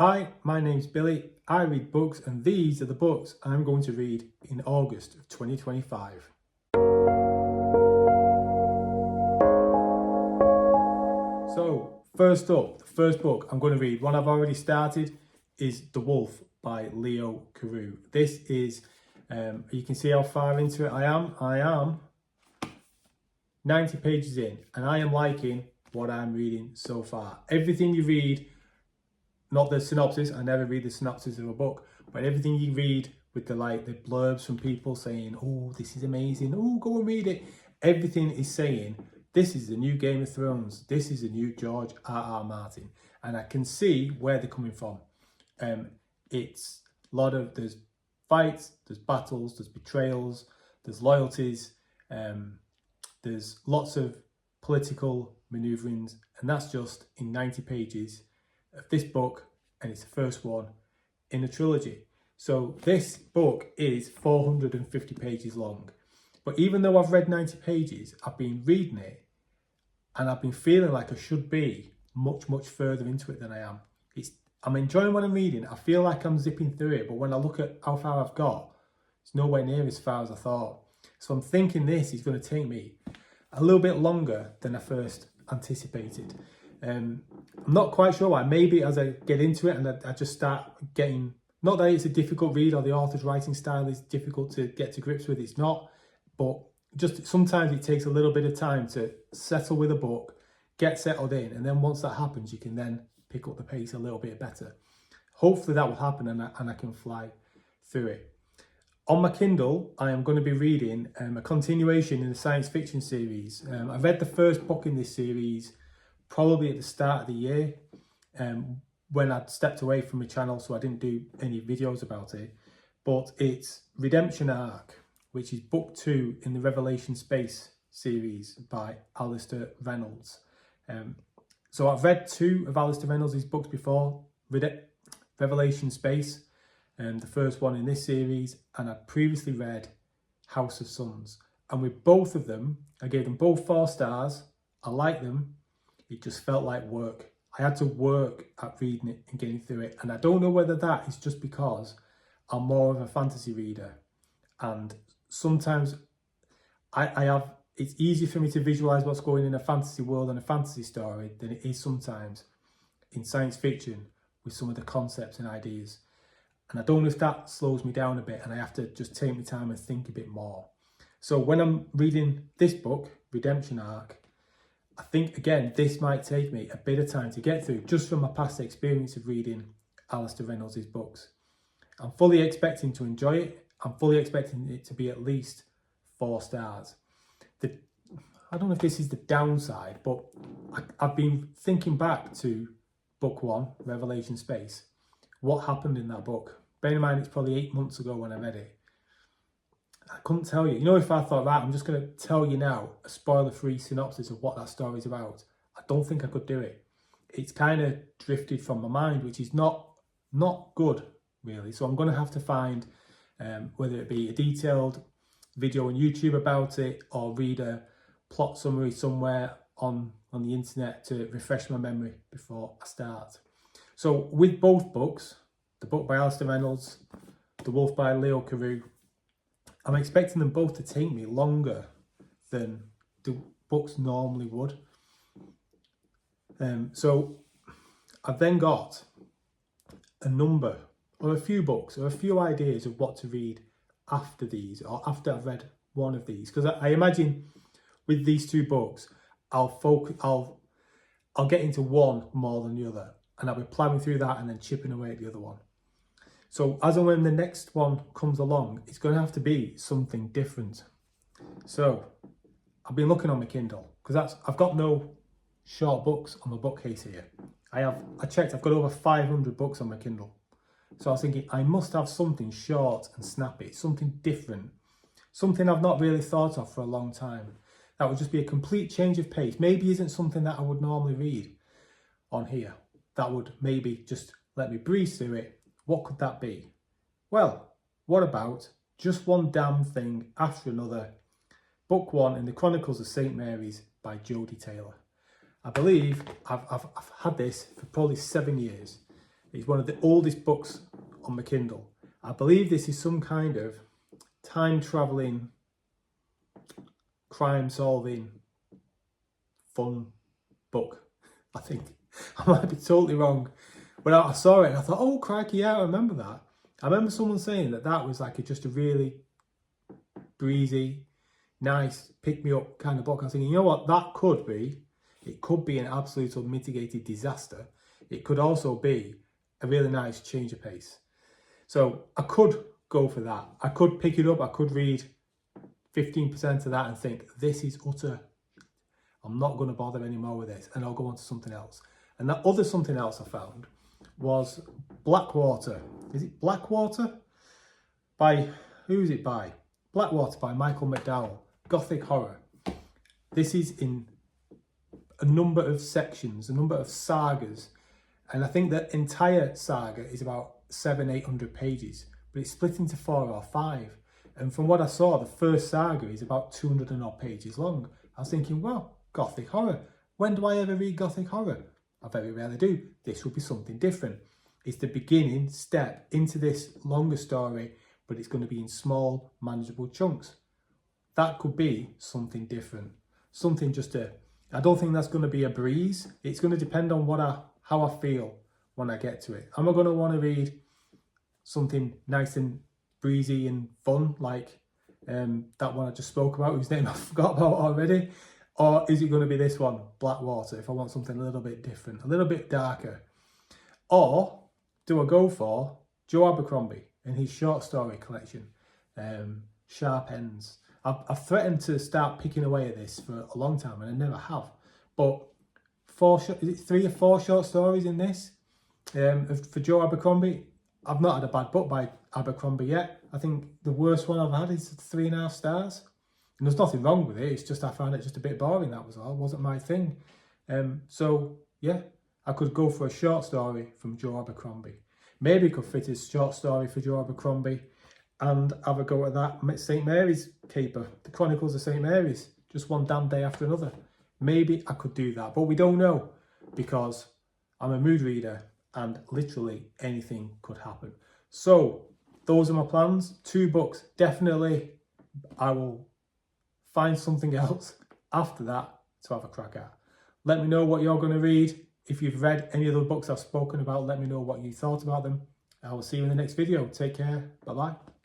Hi, my name's Billy. I read books and these are the books I'm going to read in August of 2025. So, first up, the first book I'm going to read, one I've already started, is The Wolf by Leo Carew. This is, you can see how far into it I am 90 pages in and I am liking what I'm reading so far. Everything you read, not the synopsis, I never read the synopsis of a book, but everything you read with the blurbs from people saying, oh, this is amazing, oh, go and read it. Everything is saying, this is the new Game of Thrones, this is the new George R.R. Martin. And I can see where they're coming from. It's a lot of, there's fights, there's battles, there's betrayals, there's loyalties, there's lots of political maneuverings, and that's just in 90 pages of this book, and it's the first one in a trilogy. So this book is 450 pages long. But even though I've read 90 pages, I've been reading it and I've been feeling like I should be much further into it than I am. I'm enjoying what I'm reading. I feel like I'm zipping through it, but when I look at how far I've got, it's nowhere near as far as I thought. So I'm thinking this is going to take me a little bit longer than I first anticipated. I'm not quite sure why. Maybe as I get into it and I just start getting, not that it's a difficult read or the author's writing style is difficult to get to grips with, it's not, but just sometimes it takes a little bit of time to settle with a book, get settled in, and then once that happens, you can then pick up the pace a little bit better. Hopefully that will happen and I can fly through it. On my Kindle, I am going to be reading a continuation in the science fiction series. I read the first book in this series probably at the start of the year when I'd stepped away from my channel, so I didn't do any videos about it. But it's Redemption Arc, which is book 2 in the Revelation Space series by Alistair Reynolds. So I've read 2 of Alistair Reynolds' books before, Revelation Space, the first one in this series, and I'd previously read House of Suns. And with both of them, I gave them both 4 stars. I liked them. It just felt like work. I had to work at reading it and getting through it. And I don't know whether that is just because I'm more of a fantasy reader. And sometimes it's easier for me to visualize what's going in a fantasy world and a fantasy story than it is sometimes in science fiction with some of the concepts and ideas. And I don't know if that slows me down a bit and I have to just take my time and think a bit more. So when I'm reading this book, Redemption Arc, I think, again, this might take me a bit of time to get through just from my past experience of reading Alistair Reynolds' books. I'm fully expecting to enjoy it. I'm fully expecting it to be at least 4 stars. I don't know if this is the downside, but I've been thinking back to book 1, Revelation Space. What happened in that book? Bear in mind, it's probably 8 months ago when I read it. I couldn't tell you. You know, if I thought, right, I'm just going to tell you now a spoiler-free synopsis of what that story's about, I don't think I could do it. It's kind of drifted from my mind, which is not good, really. So I'm going to have to find, whether it be a detailed video on YouTube about it or read a plot summary somewhere on the internet to refresh my memory before I start. So with both books, the book by Alistair Reynolds, The Wolf by Leo Carew, I'm expecting them both to take me longer than the books normally would. So I've then got a number or a few books or a few ideas of what to read after these or after I've read one of these. Because I imagine with these 2 books, I'll get into one more than the other. And I'll be plowing through that and then chipping away at the other one. So as and when the next one comes along, it's going to have to be something different. So I've been looking on my Kindle because I've got no short books on my bookcase here. I checked, I've got over 500 books on my Kindle. So I was thinking I must have something short and snappy, something different, something I've not really thought of for a long time. That would just be a complete change of pace. Maybe isn't something that I would normally read on here. That would maybe just let me breeze through it. What could that be? Well, what about Just One Damn Thing After Another, book 1 in the Chronicles of St. Mary's by Jodie Taylor. I believe I've had this for probably 7 years. It's one of the oldest books on my Kindle. I believe this is some kind of time traveling, crime solving, fun book, I think. I might be totally wrong. But I saw it and I thought, oh crikey, yeah, I remember that. I remember someone saying that that was like just a really breezy, nice, pick-me-up kind of book. I was thinking, you know what, that could be, it could be an absolute unmitigated disaster. It could also be a really nice change of pace. So I could go for that. I could pick it up, I could read 15% of that and think, this is utter, I'm not going to bother anymore with this, and I'll go on to something else. And that other something else I found was Blackwater. Is it Blackwater? By, who is it by? Blackwater by Michael McDowell. Gothic horror. This is in a number of sections, a number of sagas. And I think the entire saga is about 700-800 pages, but it's split into 4 or 5. And from what I saw, the first saga is about 200 and odd pages long. I was thinking, well, Gothic horror. When do I ever read Gothic horror? I very rarely do. This will be something different. It's the beginning step into this longer story, but it's going to be in small, manageable chunks. That could be something different. Something just I don't think that's going to be a breeze. It's going to depend on how I feel when I get to it. Am I going to want to read something nice and breezy and fun, like that one I just spoke about, whose name I forgot about already? Or is it going to be this one, Blackwater, if I want something a little bit different, a little bit darker? Or do I go for Joe Abercrombie and his short story collection, Sharp Ends? I've threatened to start picking away at this for a long time, and I never have. But 3 or 4 short stories in this for Joe Abercrombie. I've not had a bad book by Abercrombie yet. I think the worst one I've had is 3.5 stars. And there's nothing wrong with it. It's just I found it just a bit boring, that was all. It wasn't my thing. So, yeah, I could go for a short story from Joe Abercrombie. Maybe I could fit a short story for Joe Abercrombie and have a go at that St. Mary's Caper, the Chronicles of St. Mary's, just one damn day after another. Maybe I could do that, but we don't know, because I'm a mood reader and literally anything could happen. So those are my plans. 2 books, definitely. I will find something else after that to have a crack at. Let me know what you're going to read. If you've read any of the books I've spoken about, let me know what you thought about them. I will see you in the next video. Take care. Bye-bye.